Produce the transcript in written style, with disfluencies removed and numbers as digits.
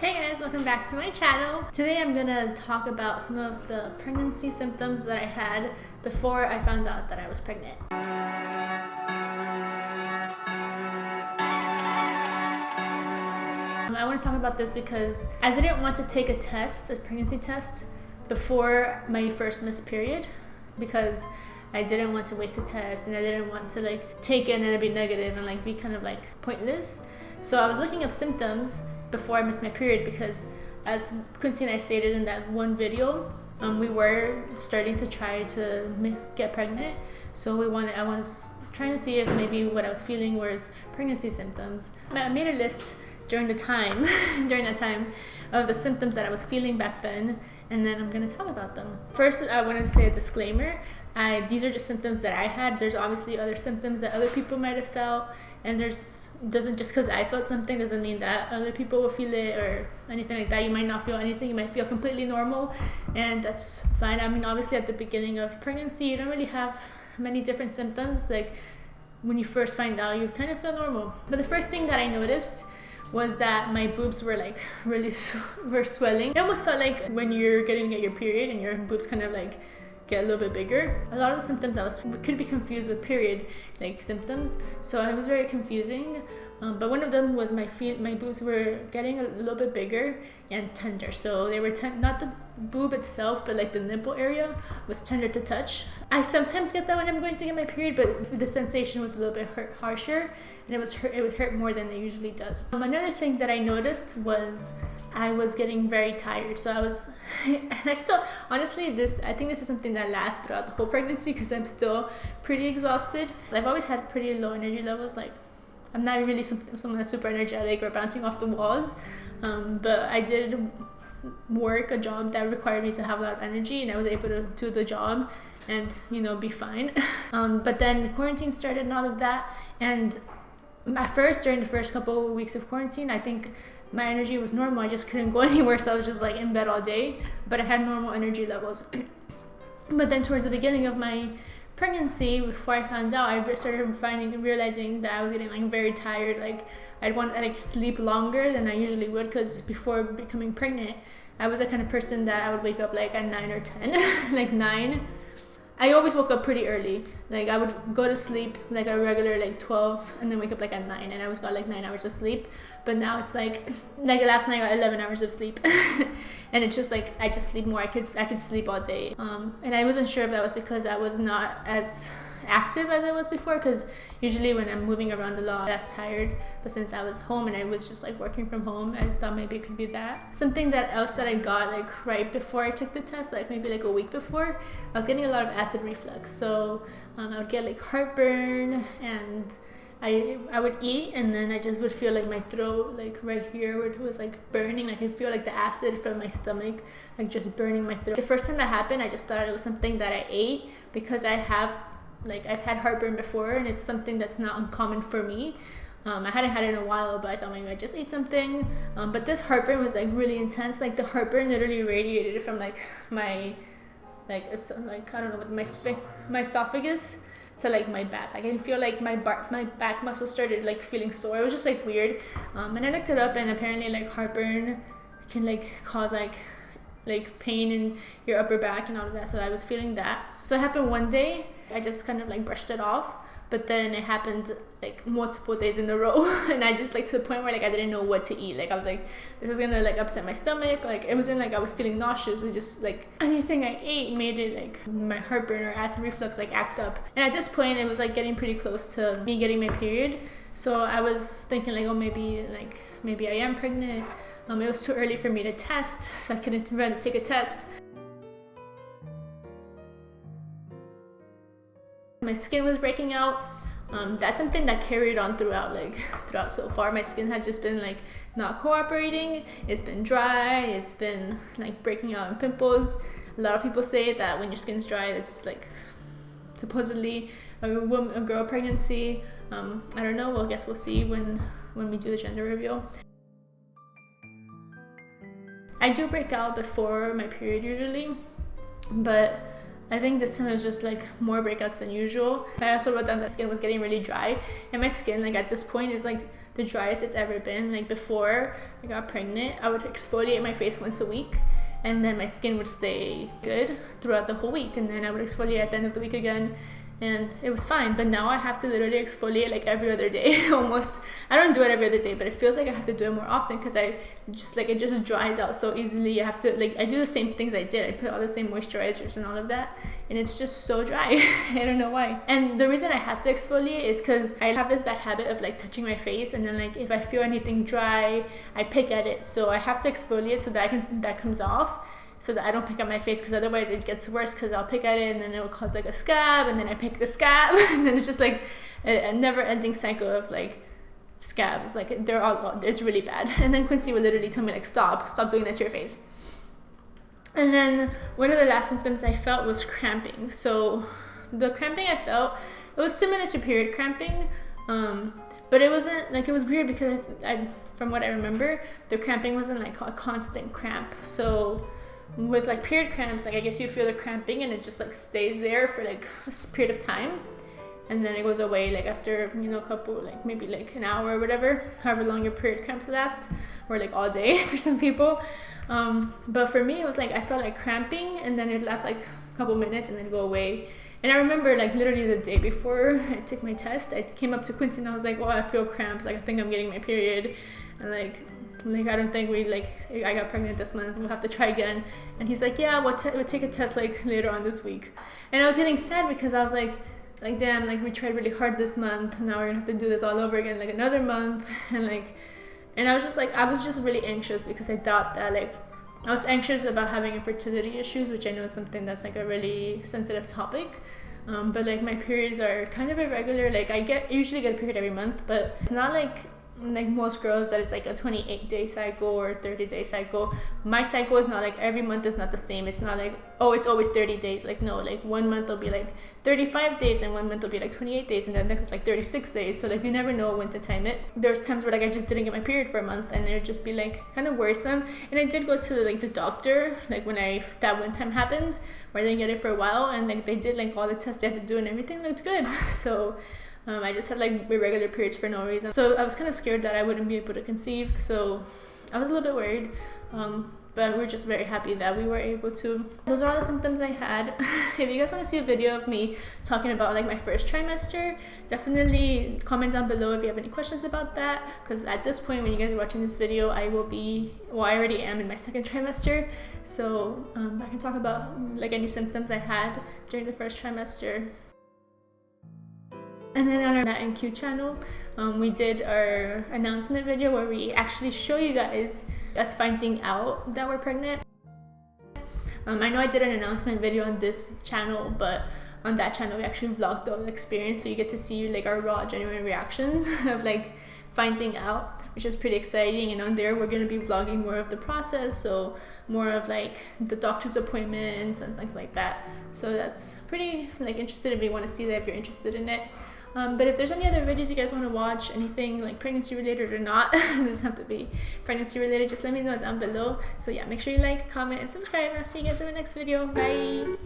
Hey guys, welcome back to my channel. Today I'm gonna talk about some of the pregnancy symptoms that I had before I found out that I was pregnant. I want to talk about this because I didn't want to take a pregnancy test, before my first missed period, because I didn't want to waste a test and I didn't want to take it and then it'd be negative and be kind of pointless. So I was looking up symptoms before I missed my period because, as Quincy and I stated in that one video, we were starting to try to get pregnant. So I was trying to see if maybe what I was feeling was pregnancy symptoms. I made a list during that time of the symptoms that I was feeling back then, and then I'm going to talk about them. First, I wanted to say a disclaimer. These are just symptoms that I had. There's obviously other symptoms that other people might have felt, and doesn't just because I felt something doesn't mean that other people will feel it or anything like that. You might not feel anything. You might feel completely normal, and that's fine. I mean, obviously at the beginning of pregnancy, you don't really have many different symptoms. When you first find out, you kind of feel normal. But the first thing that I noticed was that my boobs were really were swelling. It almost felt like when you're getting your period and your boobs kind of get a little bit bigger. A lot of the symptoms could be confused with period symptoms, so it was very confusing. But one of them was my boobs were getting a little bit bigger and tender. So they were not the boob itself, but the nipple area was tender to touch. I sometimes get that when I'm going to get my period, but the sensation was a little bit harsher, and it would hurt more than it usually does. Another thing that I noticed was I was getting very tired. So and I still, honestly, I think this is something that lasts throughout the whole pregnancy because I'm still pretty exhausted. I've always had pretty low energy levels. I'm not really someone that's super energetic or bouncing off the walls, but I did work a job that required me to have a lot of energy, and I was able to do the job and be fine. But then the quarantine started and all of that, and during the first couple of weeks of quarantine, I think my energy was normal. I just couldn't go anywhere, so I was just in bed all day, but I had normal energy levels. But then towards the beginning of my pregnancy, before I found out, I started realizing that I was getting very tired. I'd want to sleep longer than I usually would, because before becoming pregnant, I was the kind of person that I would wake up at 9 or 10. 9, I always woke up pretty early. I would go to sleep a regular 12 and then wake up at 9, and I always got 9 hours of sleep. But now it's like last night I got 11 hours of sleep. And it's just I just sleep more. I could sleep all day. And I wasn't sure if that was because I was not as active as I was before, because usually when I'm moving around a lot, I'm less tired. But since I was home and I was just working from home, I thought maybe it could be that. Something else that I got right before I took the test, maybe a week before, I was getting a lot of acid reflux. So I would get heartburn, and I would eat, and then I just would feel my throat right here where it was burning. I could feel the acid from my stomach just burning my throat. The first time that happened, I just thought it was something that I ate, because I've had heartburn before, and it's something that's not uncommon for me. I hadn't had it in a while, but I thought maybe I just ate something. But this heartburn was really intense. The heartburn literally radiated from my I don't know, my esophagus to my back. I can feel my back muscles started feeling sore. It was just weird. And I looked it up, and apparently heartburn can cause pain in your upper back and all of that. So I was feeling that. So it happened one day. I just kind of brushed it off, but then it happened multiple days in a row. And I just to the point where I didn't know what to eat. I was this is gonna upset my stomach. It wasn't I was feeling nauseous. It just anything I ate made it my heartburn or acid reflux act up. And at this point, it was getting pretty close to me getting my period. So I was thinking oh, maybe I am pregnant. It was too early for me to test, so I couldn't run to take a test. My skin was breaking out. That's something that carried on throughout so far. My skin has just been not cooperating. It's been dry. It's been breaking out in pimples. A lot of people say that when your skin's dry, it's supposedly a girl pregnancy. I don't know. Well, I guess we'll see when we do the gender reveal. I do break out before my period usually, but I think this time it was just more breakouts than usual. I also wrote down that skin was getting really dry, and my skin at this point is the driest it's ever been. Like before I got pregnant, I would exfoliate my face once a week, and then my skin would stay good throughout the whole week, and then I would exfoliate at the end of the week again, and it was fine. But now I have to literally exfoliate like every other day almost. I don't do it every other day, but it feels like I have to do it more often because I just like, it just dries out so easily. I have to like, I do the same things I did. I put all the same moisturizers and all of that, and it's just so dry. I don't know why. And the reason I have to exfoliate is because I have this bad habit of like touching my face, and then like if I feel anything dry, I pick at it. So I have to exfoliate so that that comes off, so that I don't pick at my face, because otherwise it gets worse, because I'll pick at it and then it will cause like a scab, and then I pick the scab and then it's just like a never ending cycle of like scabs. Like it's really bad. And then Quincy would literally tell me like, stop doing that to your face. And then one of the last symptoms I felt was cramping. So the cramping I felt, it was similar to period cramping, but it wasn't like, it was weird because I from what I remember, the cramping wasn't like a constant cramp. So with like period cramps, like I guess you feel the cramping and it just like stays there for like a period of time, and then it goes away like after, you know, a couple, like maybe like an hour or whatever, however long your period cramps last, or like all day for some people. But for me it was like, I felt like cramping and then it lasts like a couple minutes and then go away. And I remember like literally the day before I took my test, I came up to Quincy and I was like, oh, I feel cramps, like I think I'm getting my period, and like I don't think I got pregnant this month, we'll have to try again. And he's like, yeah, we'll take a test like later on this week. And I was getting sad because I was like damn, like we tried really hard this month, now we're gonna have to do this all over again like another month. And I was just really anxious because I thought that like, I was anxious about having infertility issues, which I know is something that's like a really sensitive topic. But like my periods are kind of irregular. Like I usually get a period every month, but it's not like most girls that it's like a 28-day cycle or a 30-day cycle. My cycle is not like, every month is not the same. It's not like, oh, it's always 30 days. Like no, like 1 month will be like 35 days and 1 month will be like 28 days, and then next is like 36 days. So like you never know when to time it. There's times where like I just didn't get my period for a month, and it would just be like kind of worrisome. And I did go to like the doctor like when that one time happened where I didn't get it for a while, and like they did like all the tests they had to do and everything looked good. So I just had like irregular periods for no reason. So I was kind of scared that I wouldn't be able to conceive. So I was a little bit worried. But we're just very happy that we were able to. Those are all the symptoms I had. If you guys want to see a video of me talking about like my first trimester, definitely comment down below if you have any questions about that. Because at this point, when you guys are watching this video, I already am in my second trimester. So I can talk about like any symptoms I had during the first trimester. And then on our Nat and Q channel, we did our announcement video where we actually show you guys us finding out that we're pregnant. I know I did an announcement video on this channel, but on that channel we actually vlogged the whole experience, so you get to see like our raw, genuine reactions of like finding out, which is pretty exciting. And on there we're going to be vlogging more of the process, so more of like the doctor's appointments and things like that. So that's pretty like interesting if you want to see that, if you're interested in it. But if there's any other videos you guys want to watch, anything like pregnancy related or not, doesn't have to be pregnancy related, just let me know down below. So yeah, make sure you like, comment, and subscribe, and I'll see you guys in the next video. Bye!